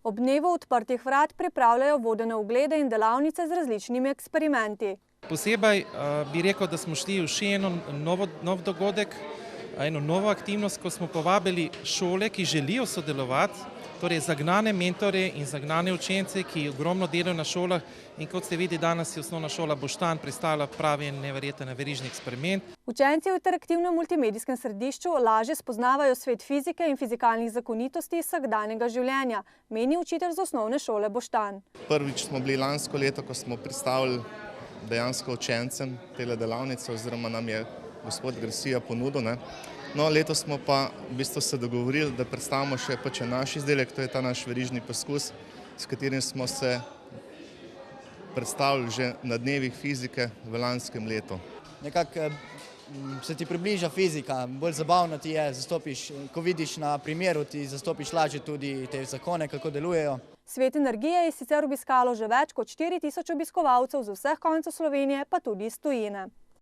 Ob dnevu odprtih vrat pripravljajo vodene oglede in delavnice z različnimi eksperimenti. Posebej bi rekel, da smo šli v še nov dogodek, eno novo aktivnost, ko smo povabili šole, ki želijo sodelovati, torej zagnane mentore in zagnane učence, ki ogromno delajo na šolah, in kot ste videli, danes je osnovna šola Boštanj predstavila pravi in neverjeten verižni eksperiment. Učenci v interaktivnem multimedijskem središču lažje spoznavajo svet fizike in fizikalnih zakonitosti iz vsakdanjega življenja, meni učitelj z osnovne šole Boštanj. Prvič smo bili lansko leto, ko smo predstavili dejansko učencem tele delavnice, oziroma nam je gospod Gresija ponudil. No, letos smo pa v bistvu se dogovorili, da predstavimo še naš izdelek, to je ta naš verižni poskus, s katerim smo se predstavili že na dnevih fizike v lanskem letu. Nekako se ti približa fizika, bolj zabavno ti je, ko vidiš na primeru, ti zastopiš lažje tudi te zakone, kako delujejo. Svet energije je sicer obiskalo že več kot 4000 obiskovalcev z vseh koncev Slovenije, pa tudi iz tujine.